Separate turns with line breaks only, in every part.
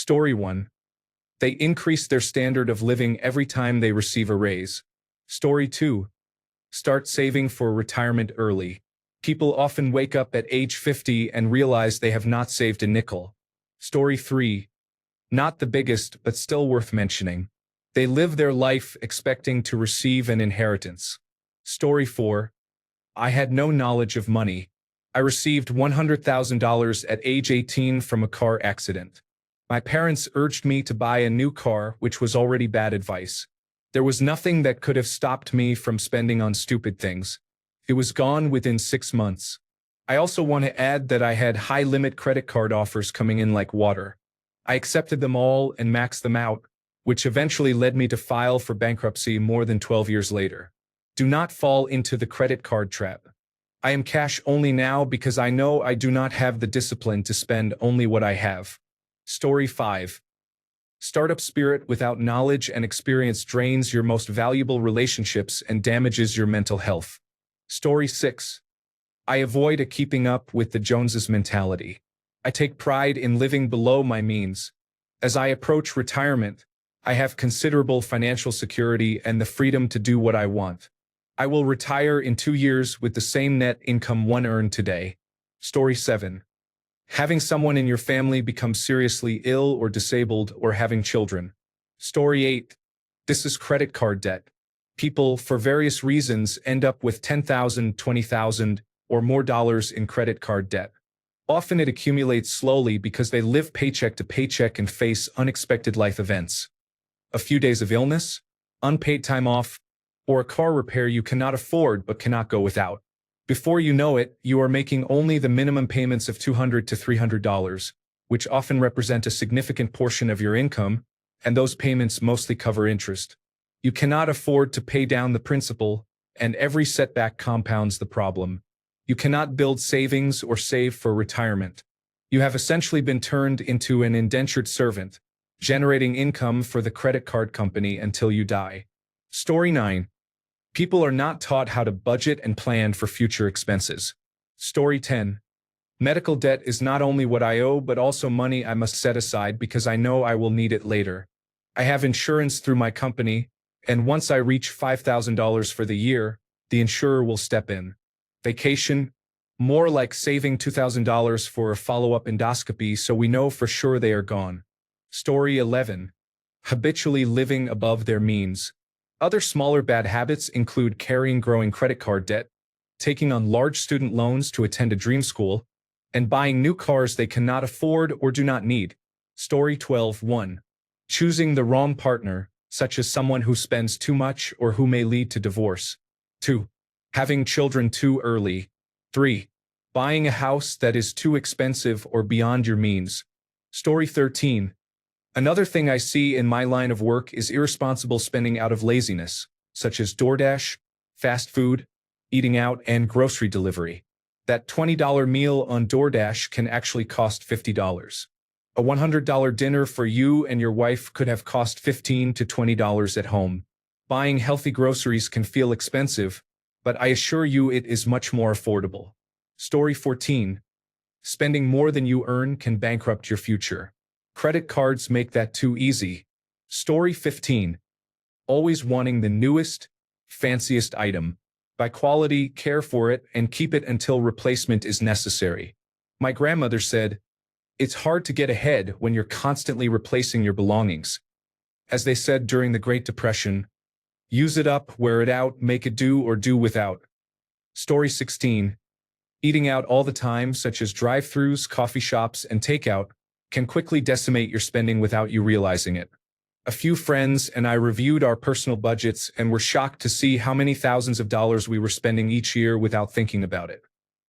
Story 1. They increase their standard of living every time they receive a raise. Story 2. Start saving for retirement early. People often wake up at age 50 and realize they have not saved a nickel. Story 3. Not the biggest, but still worth mentioning. They live their life expecting to receive an inheritance. Story 4. I had no knowledge of money. I received $100,000 at age 18 from a car accident. My parents urged me to buy a new car, which was already bad advice. There was nothing that could have stopped me from spending on stupid things. It was gone within 6 months. I also want to add that I had high-limit credit card offers coming in like water. I accepted them all and maxed them out, which eventually led me to file for bankruptcy more than 12 years later. Do not fall into the credit card trap. I am cash only now because I know I do not have the discipline to spend only what I have. Story 5. Startup spirit without knowledge and experience drains your most valuable relationships and damages your mental health. Story 6. I avoid a keeping up with the Joneses mentality. I take pride in living below my means. As I approach retirement, I have considerable financial security and the freedom to do what I want. I will retire in 2 years with the same net income one earned today. Story 7. Having someone in your family become seriously ill or disabled or having children. Story 8. This is credit card debt. People, for various reasons, end up with $10,000, $20,000, or more dollars in credit card debt. Often it accumulates slowly because they live paycheck to paycheck and face unexpected life events. A few days of illness, unpaid time off, or a car repair you cannot afford but cannot go without. Before you know it, you are making only the minimum payments of $200 to $300, which often represent a significant portion of your income, and those payments mostly cover interest. You cannot afford to pay down the principal, and every setback compounds the problem. You cannot build savings or save for retirement. You have essentially been turned into an indentured servant, generating income for the credit card company until you die. Story 9. People are not taught how to budget and plan for future expenses. Story 10. Medical debt is not only what I owe but also money I must set aside because I know I will need it later. I have insurance through my company, and once I reach $5,000 for the year, the insurer will step in. Vacation, more like saving $2,000 for a follow-up endoscopy so we know for sure they are gone. Story 11. Habitually living above their means. Other smaller bad habits include carrying growing credit card debt, taking on large student loans to attend a dream school, and buying new cars they cannot afford or do not need. Story 12.1. Choosing the wrong partner, such as someone who spends too much or who may lead to divorce. 2. Having children too early. 3. Buying a house that is too expensive or beyond your means. Story 13. Another thing I see in my line of work is irresponsible spending out of laziness, such as DoorDash, fast food, eating out, and grocery delivery. That $20 meal on DoorDash can actually cost $50. A $100 dinner for you and your wife could have cost $15 to $20 at home. Buying healthy groceries can feel expensive, but I assure you it is much more affordable. Story 14. Spending more than you earn can bankrupt your future. Credit cards make that too easy. Story 15. Always wanting the newest, fanciest item. Buy quality, care for it, and keep it until replacement is necessary. My grandmother said, "It's hard to get ahead when you're constantly replacing your belongings." As they said during the Great Depression, use it up, wear it out, make it do or do without. Story 16. Eating out all the time, such as drive-thrus, coffee shops, and takeout, can quickly decimate your spending without you realizing it. A few friends and I reviewed our personal budgets and were shocked to see how many thousands of dollars we were spending each year without thinking about it.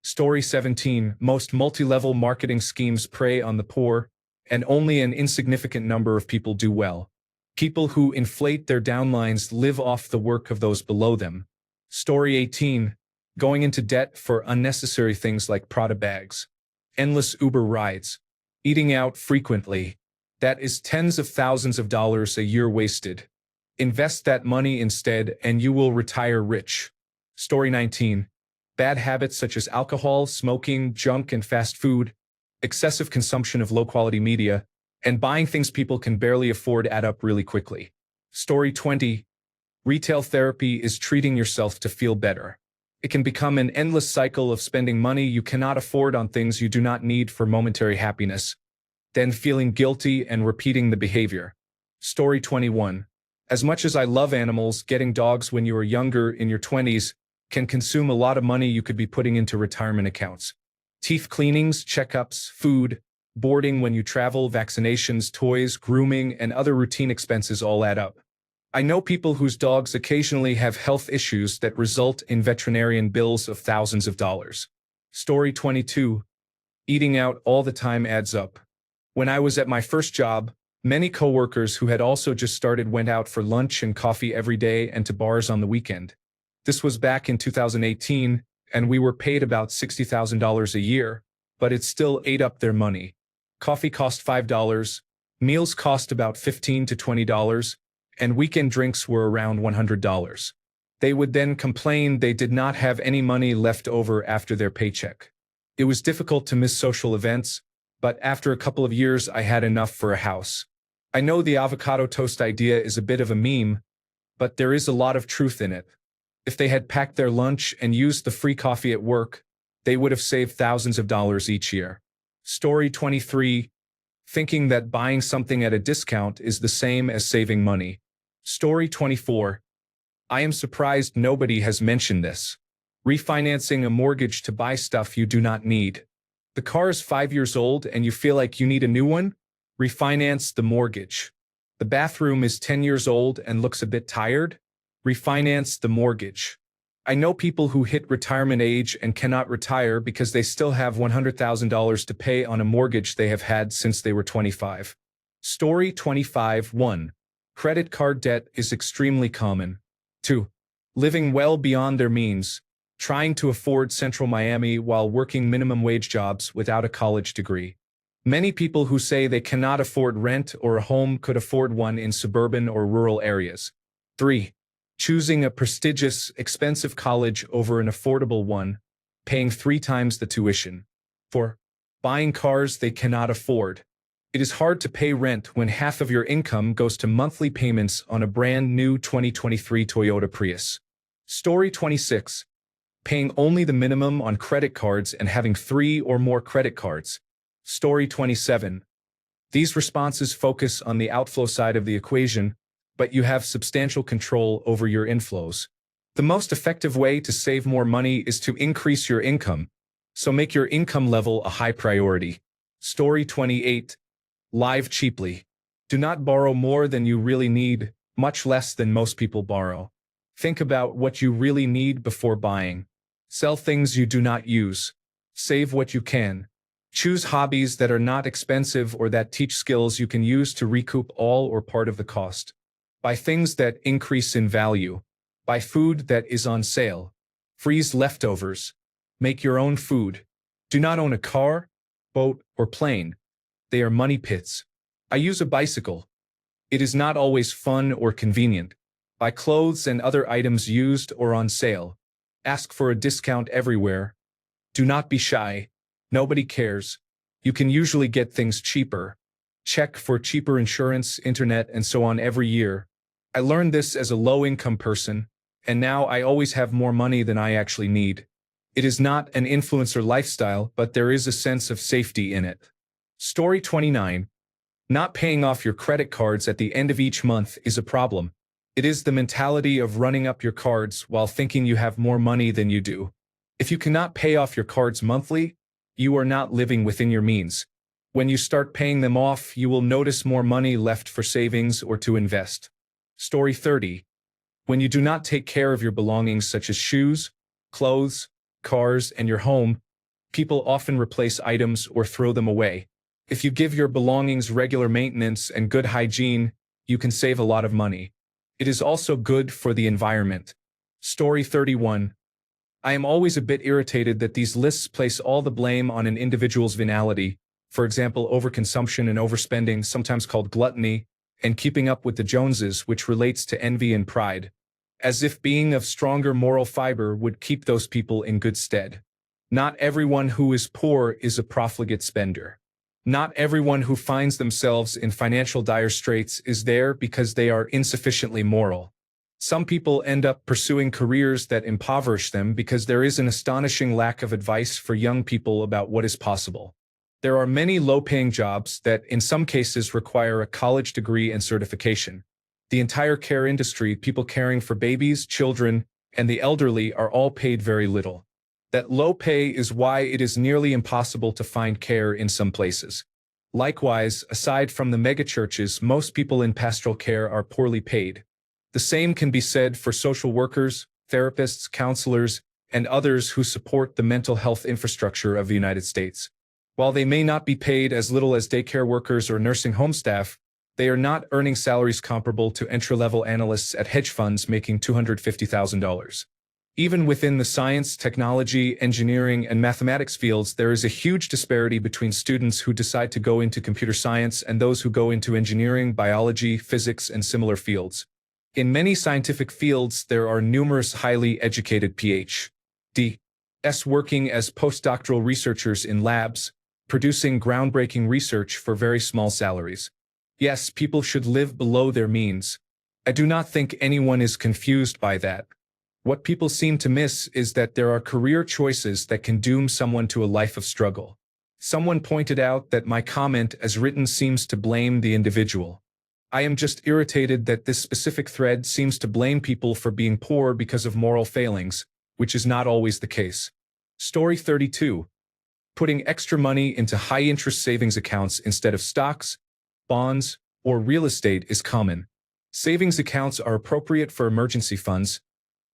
Story 17. Most multi-level marketing schemes prey on the poor, and only an insignificant number of people do well. People who inflate their downlines live off the work of those below them. Story 18. Going into debt for unnecessary things like Prada bags, endless Uber rides, eating out frequently. That is tens of thousands of dollars a year wasted. Invest that money instead and you will retire rich. Story 19. Bad habits such as alcohol, smoking, junk and fast food, excessive consumption of low-quality media, and buying things people can barely afford add up really quickly. Story 20. Retail therapy is treating yourself to feel better. It can become an endless cycle of spending money you cannot afford on things you do not need for momentary happiness, then feeling guilty and repeating the behavior. Story 21. As much as I love animals, getting dogs when you are younger in your 20s can consume a lot of money you could be putting into retirement accounts. Teeth cleanings, checkups, food, boarding when you travel, vaccinations, toys, grooming, and other routine expenses all add up. I know people whose dogs occasionally have health issues that result in veterinarian bills of thousands of dollars. Story 22. Eating out all the time adds up. When I was at my first job, many coworkers who had also just started went out for lunch and coffee every day and to bars on the weekend. This was back in 2018, and we were paid about $60,000 a year, but it still ate up their money. Coffee cost $5, meals cost about $15 to $20, and weekend drinks were around $100. They would then complain they did not have any money left over after their paycheck. It was difficult to miss social events, but after a couple of years I had enough for a house. I know the avocado toast idea is a bit of a meme, but there is a lot of truth in it. If they had packed their lunch and used the free coffee at work, they would have saved thousands of dollars each year. Story 23. Thinking that buying something at a discount is the same as saving money. Story 24. I am surprised nobody has mentioned this. Refinancing a mortgage to buy stuff you do not need. The car is 5 years old and you feel like you need a new one? Refinance the mortgage. The bathroom is 10 years old and looks a bit tired? Refinance the mortgage. I know people who hit retirement age and cannot retire because they still have $100,000 to pay on a mortgage they have had since they were 25. Story 25. 1. Credit card debt is extremely common. 2. Living well beyond their means, trying to afford Central Miami while working minimum wage jobs without a college degree. Many people who say they cannot afford rent or a home could afford one in suburban or rural areas. 3. Choosing a prestigious, expensive college over an affordable one, paying 3 times the tuition. 4. Buying cars they cannot afford. It is hard to pay rent when half of your income goes to monthly payments on a brand new 2023 Toyota Prius. Story 26. Paying only the minimum on credit cards and having 3 or more credit cards. Story 27. These responses focus on the outflow side of the equation, but you have substantial control over your inflows. The most effective way to save more money is to increase your income, so make your income level a high priority. Story 28. Live cheaply. Do not borrow more than you really need, much less than most people borrow. Think about what you really need before buying. Sell things you do not use. Save what you can. Choose hobbies that are not expensive or that teach skills you can use to recoup all or part of the cost. Buy things that increase in value. Buy food that is on sale. Freeze leftovers. Make your own food. Do not own a car, boat, or plane. They are money pits. I use a bicycle. It is not always fun or convenient. Buy clothes and other items used or on sale. Ask for a discount everywhere. Do not be shy. Nobody cares. You can usually get things cheaper. Check for cheaper insurance, internet, and so on every year. I learned this as a low-income person, and now I always have more money than I actually need. It is not an influencer lifestyle, but there is a sense of safety in it. Story 29. Not paying off your credit cards at the end of each month is a problem. It is the mentality of running up your cards while thinking you have more money than you do. If you cannot pay off your cards monthly, you are not living within your means. When you start paying them off, you will notice more money left for savings or to invest. Story 30. When you do not take care of your belongings such as shoes, clothes, cars, and your home, people often replace items or throw them away. If you give your belongings regular maintenance and good hygiene, you can save a lot of money. It is also good for the environment. Story 31. I am always a bit irritated that these lists place all the blame on an individual's venality, for example, overconsumption and overspending, sometimes called gluttony, and keeping up with the Joneses, which relates to envy and pride, as if being of stronger moral fiber would keep those people in good stead. Not everyone who is poor is a profligate spender. Not everyone who finds themselves in financial dire straits is there because they are insufficiently moral. Some people end up pursuing careers that impoverish them because there is an astonishing lack of advice for young people about what is possible. There are many low-paying jobs that, in some cases, require a college degree and certification. The entire care industry, people caring for babies, children, and the elderly are all paid very little. That low pay is why it is nearly impossible to find care in some places. Likewise, aside from the megachurches, most people in pastoral care are poorly paid. The same can be said for social workers, therapists, counselors, and others who support the mental health infrastructure of the United States. While they may not be paid as little as daycare workers or nursing home staff, they are not earning salaries comparable to entry-level analysts at hedge funds making $250,000. Even within the science, technology, engineering, and mathematics fields, there is a huge disparity between students who decide to go into computer science and those who go into engineering, biology, physics, and similar fields. In many scientific fields, there are numerous highly educated Ph.D.s working as postdoctoral researchers in labs, producing groundbreaking research for very small salaries. Yes, people should live below their means. I do not think anyone is confused by that. What people seem to miss is that there are career choices that can doom someone to a life of struggle. Someone pointed out that my comment as written seems to blame the individual. I am just irritated that this specific thread seems to blame people for being poor because of moral failings, which is not always the case. Story 32. Putting extra money into high-interest savings accounts instead of stocks, bonds, or real estate is common. Savings accounts are appropriate for emergency funds,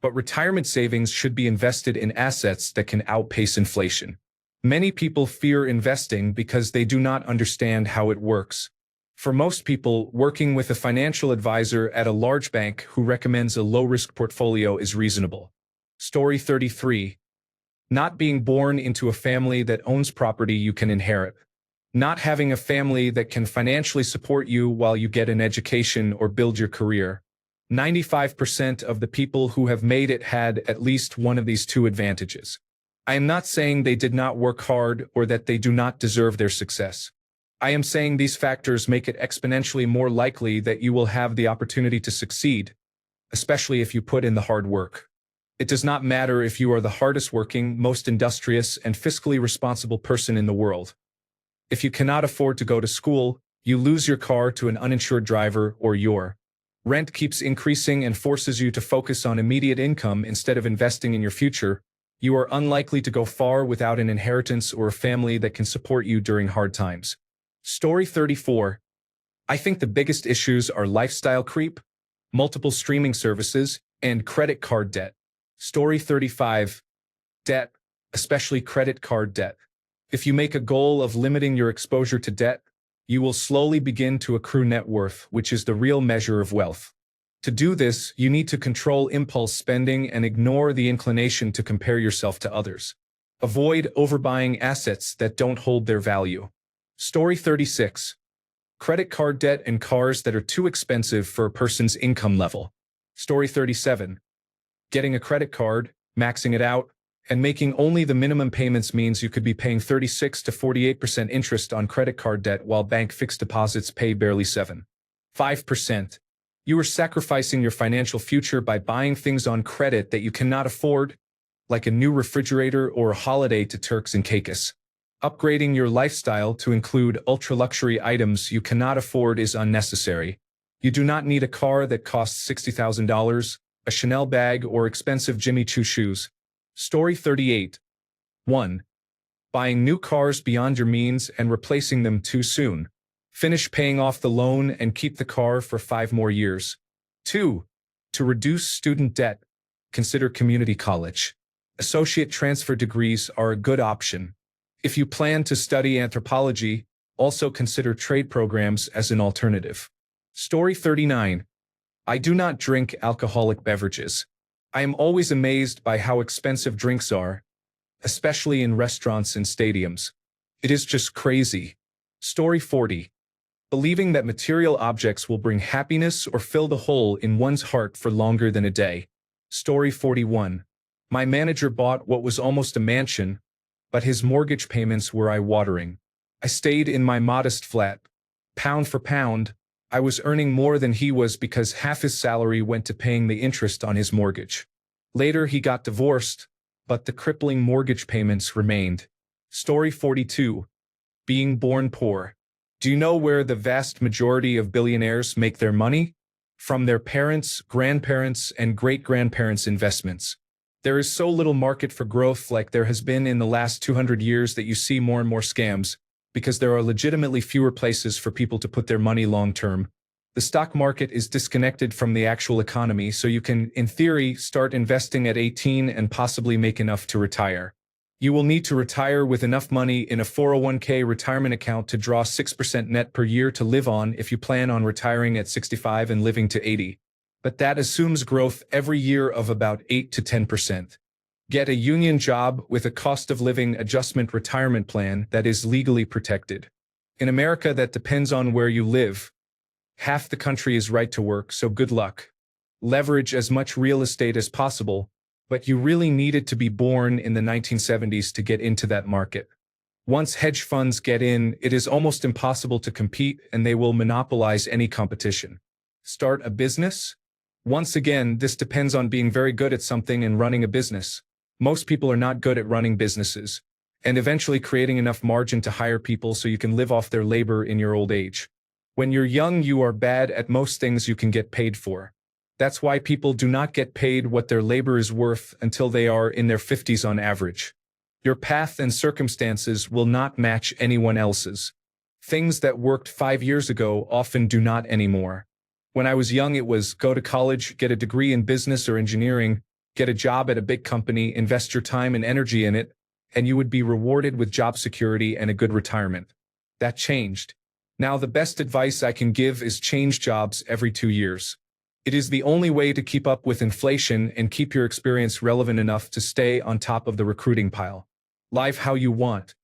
but retirement savings should be invested in assets that can outpace inflation. Many people fear investing because they do not understand how it works. For most people, working with a financial advisor at a large bank who recommends a low-risk portfolio is reasonable. Story 33. Not being born into a family that owns property you can inherit. Not having a family that can financially support you while you get an education or build your career. 95% of the people who have made it had at least one of these two advantages. I am not saying they did not work hard or that they do not deserve their success. I am saying these factors make it exponentially more likely that you will have the opportunity to succeed, especially if you put in the hard work. It does not matter if you are the hardest working, most industrious, and fiscally responsible person in the world. If you cannot afford to go to school, you lose your car to an uninsured driver, or your rent keeps increasing and forces you to focus on immediate income instead of investing in your future, you are unlikely to go far without an inheritance or a family that can support you during hard times. Story 34. I think the biggest issues are lifestyle creep, multiple streaming services, and credit card debt. Story 35. Debt, especially credit card debt. If you make a goal of limiting your exposure to debt, you will slowly begin to accrue net worth, which is the real measure of wealth. To do this, you need to control impulse spending and ignore the inclination to compare yourself to others. Avoid overbuying assets that don't hold their value. Story 36. Credit card debt and cars that are too expensive for a person's income level. Story 37. Getting a credit card, maxing it out, and making only the minimum payments means you could be paying 36 to 48% interest on credit card debt while bank fixed deposits pay barely 7.5%. You are sacrificing your financial future by buying things on credit that you cannot afford, like a new refrigerator or a holiday to Turks and Caicos. Upgrading your lifestyle to include ultra-luxury items you cannot afford is unnecessary. You do not need a car that costs $60,000, a Chanel bag, or expensive Jimmy Choo shoes. Story 38. 1. Buying new cars beyond your means and replacing them too soon. Finish paying off the loan and keep the car for 5 more years. 2. To reduce student debt, consider community college. Associate transfer degrees are a good option. If you plan to study anthropology, also consider trade programs as an alternative. Story 39. I do not drink alcoholic beverages. I am always amazed by how expensive drinks are, especially in restaurants and stadiums. It is just crazy. Story 40. Believing that material objects will bring happiness or fill the hole in one's heart for longer than a day. Story 41. My manager bought what was almost a mansion, but his mortgage payments were eye-watering. I stayed in my modest flat. Pound for pound, I was earning more than he was because half his salary went to paying the interest on his mortgage. Later he got divorced, but the crippling mortgage payments remained. Story 42. Being born poor. Do you know where the vast majority of billionaires make their money? From their parents, grandparents, and great-grandparents' investments. There is so little market for growth like there has been in the last 200 years that you see more and more scams, because there are legitimately fewer places for people to put their money long-term. The stock market is disconnected from the actual economy, so you can, in theory, start investing at 18 and possibly make enough to retire. You will need to retire with enough money in a 401k retirement account to draw 6% net per year to live on if you plan on retiring at 65 and living to 80. But that assumes growth every year of about 8 to 10%. Get a union job with a cost of living adjustment retirement plan that is legally protected. In America, that depends on where you live. Half the country is right to work, so good luck. Leverage as much real estate as possible, but you really needed to be born in the 1970s to get into that market. Once hedge funds get in, it is almost impossible to compete and they will monopolize any competition. Start a business? Once again, this depends on being very good at something and running a business. Most people are not good at running businesses, and eventually creating enough margin to hire people so you can live off their labor in your old age. When you're young, you are bad at most things you can get paid for. That's why people do not get paid what their labor is worth until they are in their 50s on average. Your path and circumstances will not match anyone else's. Things that worked 5 years ago often do not anymore. When I was young, it was go to college, get a degree in business or engineering, get a job at a big company, invest your time and energy in it, and you would be rewarded with job security and a good retirement. That changed. Now the best advice I can give is change jobs every 2 years. It is the only way to keep up with inflation and keep your experience relevant enough to stay on top of the recruiting pile. Live how you want.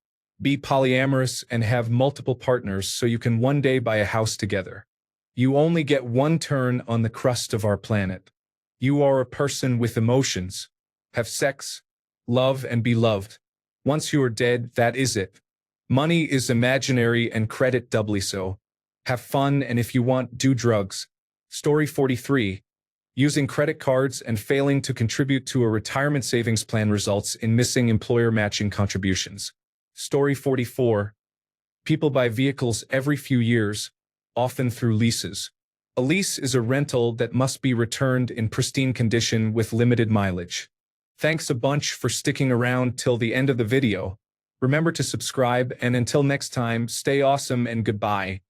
Be polyamorous and have multiple partners so you can one day buy a house together. You only get one turn on the crust of our planet. You are a person with emotions. Have sex, love, and be loved. Once you are dead, that is it. Money is imaginary and credit doubly so. Have fun, and if you want, do drugs. Story 43. Using credit cards and failing to contribute to a retirement savings plan results in missing employer matching contributions. Story 44. People buy vehicles every few years, often through leases. A lease is a rental that must be returned in pristine condition with limited mileage. Thanks a bunch for sticking around till the end of the video. Remember to subscribe, and until next time, stay awesome and goodbye.